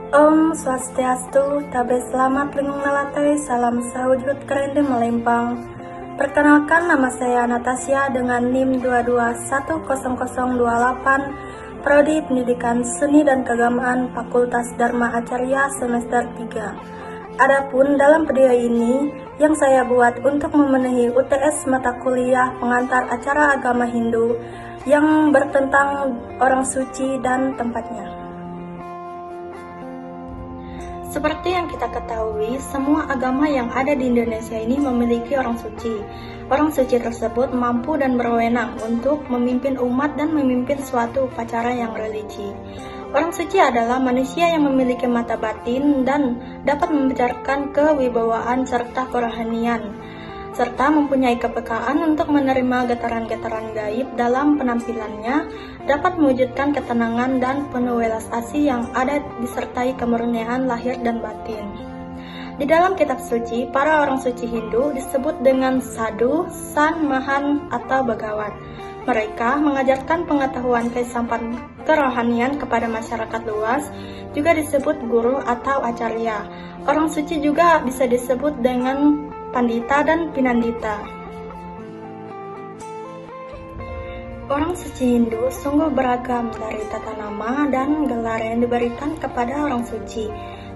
Om Swastiastu, tabe selamat lingung nalatai, salam sahujud kerende melempang. Perkenalkan, nama saya Natasha dengan NIM 2210028, Prodi Pendidikan Seni dan Keagamaan Fakultas Dharma Acarya semester 3. Adapun dalam video ini yang saya buat untuk memenuhi UTS mata kuliah pengantar acara agama Hindu yang bertentang orang suci dan tempatnya. Seperti yang kita ketahui, semua agama yang ada di Indonesia ini memiliki orang suci. Orang suci tersebut mampu dan berwenang untuk memimpin umat dan memimpin suatu upacara yang religi. Orang suci adalah manusia yang memiliki mata batin dan dapat membicarakan kewibawaan serta kerohanian, serta mempunyai kepekaan untuk menerima getaran-getaran gaib dalam penampilannya, dapat mewujudkan ketenangan dan penuh welas asih yang ada disertai kemurnian lahir dan batin. Di dalam kitab suci, para orang suci Hindu disebut dengan sadhu, san, mahan, atau bagawan. Mereka mengajarkan pengetahuan kehidupan kerohanian kepada masyarakat luas, juga disebut guru atau acarya. Orang suci juga bisa disebut dengan pandita dan pinandita. Orang suci Hindu sungguh beragam dari tata nama dan gelar yang diberikan kepada orang suci.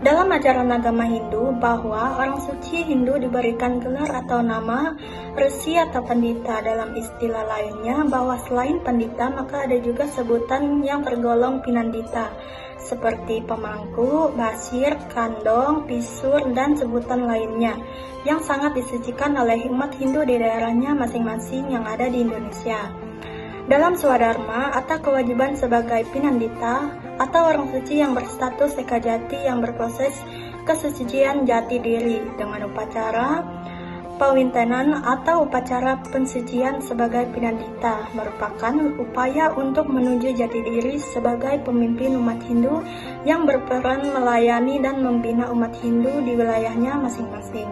Dalam ajaran agama Hindu, bahwa orang suci Hindu diberikan gelar atau nama resi atau pandita. Dalam istilah lainnya, bahwa selain pandita maka ada juga sebutan yang tergolong pinandita, seperti pemangku, basir, kandong, pisur, dan sebutan lainnya yang sangat disucikan oleh umat Hindu di daerahnya masing-masing yang ada di Indonesia. Dalam swadharma atau kewajiban sebagai pinandita atau orang suci yang berstatus ekajati yang berproses kesucian jati diri dengan upacara pawintenan atau upacara pensucian sebagai pinandita merupakan upaya untuk menuju jati diri sebagai pemimpin umat Hindu yang berperan melayani dan membina umat Hindu di wilayahnya masing-masing.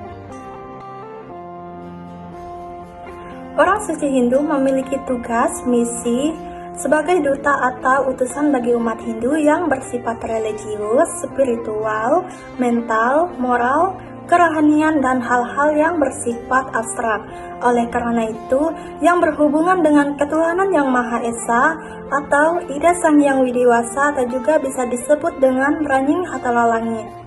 Orang suci Hindu memiliki tugas, misi, sebagai duta atau utusan bagi umat Hindu yang bersifat religius, spiritual, mental, moral, kerohanian, dan hal-hal yang bersifat abstrak. Oleh karena itu, yang berhubungan dengan ketuhanan yang Maha Esa atau Ida Sang Yang Widiwasa atau juga bisa disebut dengan Ranying Hatala Langit.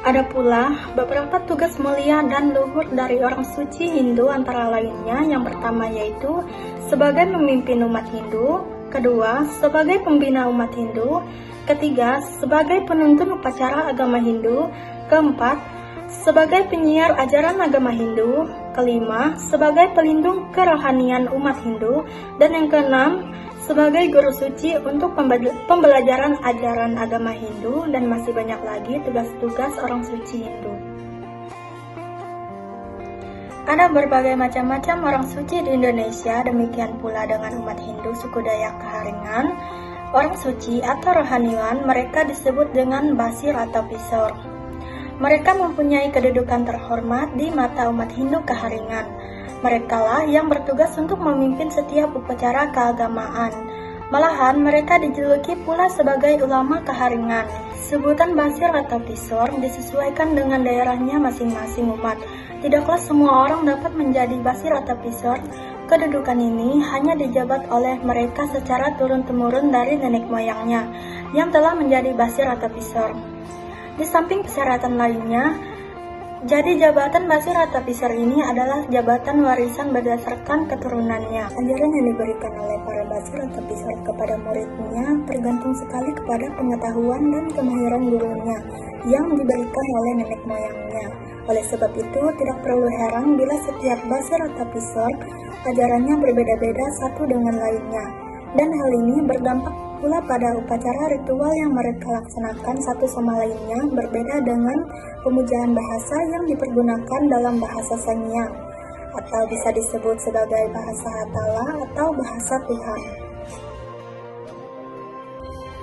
Ada pula beberapa tugas mulia dan luhur dari orang suci Hindu, antara lainnya yang pertama yaitu sebagai pemimpin umat Hindu, kedua sebagai pembina umat Hindu, ketiga sebagai penuntun upacara agama Hindu, keempat sebagai penyiar ajaran agama Hindu, kelima sebagai pelindung kerohanian umat Hindu, dan yang keenam sebagai guru suci untuk pembelajaran ajaran agama Hindu, dan masih banyak lagi tugas-tugas orang suci Hindu. Ada berbagai macam-macam orang suci di Indonesia, demikian pula dengan umat Hindu suku Dayak Kaharingan. Orang suci atau rohaniwan mereka disebut dengan basir atau pisor. Mereka mempunyai kedudukan terhormat di mata umat Hindu Kaharingan. Merekalah yang bertugas untuk memimpin setiap upacara keagamaan. Malahan mereka dijuluki pula sebagai ulama Kaharingan. Sebutan basir atau pisor disesuaikan dengan daerahnya masing-masing umat. Tidaklah semua orang dapat menjadi basir atau pisor. Kedudukan ini hanya dijabat oleh mereka secara turun-temurun dari nenek moyangnya yang telah menjadi basir atau pisor. Di samping persyaratan lainnya, jadi jabatan basir atau pisor ini adalah jabatan warisan berdasarkan keturunannya. Ajaran yang diberikan oleh para basir atau pisor kepada muridnya tergantung sekali kepada pengetahuan dan kemahiran gurunya yang diberikan oleh nenek moyangnya. Oleh sebab itu, tidak perlu heran bila setiap basir atau pisor ajarannya berbeda-beda satu dengan lainnya. Dan hal ini berdampak pula pada upacara ritual yang mereka laksanakan satu sama lainnya, berbeda dengan pemujaan bahasa yang dipergunakan dalam bahasa Sangyang, atau bisa disebut sebagai bahasa Hatala atau bahasa Tuhan.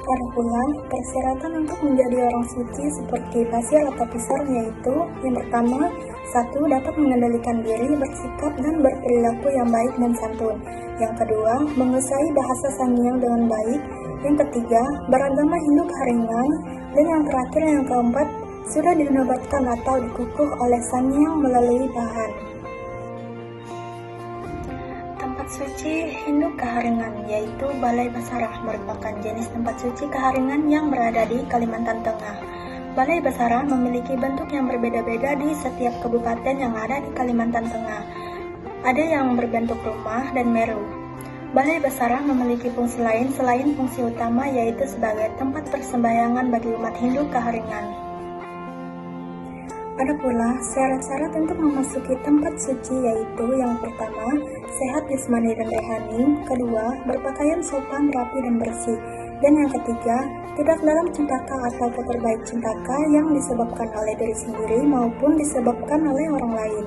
Ada pula persyaratan untuk menjadi orang suci seperti basir atau pisor, yaitu yang pertama, 1. Dapat mengendalikan diri, bersikap dan berperilaku yang baik dan santun. Yang kedua, menguasai bahasa Sangyang dengan baik. Yang ketiga, beragama Hindu keharian. Dan yang terakhir, yang keempat, sudah dinobatkan atau dikukuh oleh Sang Hyang melalui bahan. Tempat suci Hindu keharian yaitu Balai Basarah merupakan jenis tempat suci keharian yang berada di Kalimantan Tengah. Balai Basarah memiliki bentuk yang berbeda-beda di setiap kabupaten yang ada di Kalimantan Tengah. Ada yang berbentuk rumah dan meru. Balai Basarah memiliki fungsi lain selain fungsi utama yaitu sebagai tempat persembahyangan bagi umat Hindu keharian. Ada pula syarat-syarat untuk memasuki tempat suci yaitu yang pertama, sehat jasmani dan rohani, kedua, berpakaian sopan, rapi dan bersih, dan yang ketiga, tidak dalam cempaka atau keterbaik cempaka yang disebabkan oleh diri sendiri maupun disebabkan oleh orang lain.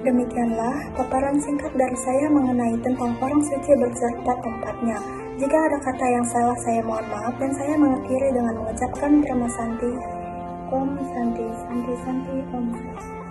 Demikianlah paparan singkat dari saya mengenai tentang orang suci berserta tempatnya. Jika ada kata yang salah saya mohon maaf dan saya mengakhiri dengan mengucapkan terima santi. Om Santi, Santi, Santi, Om Santi.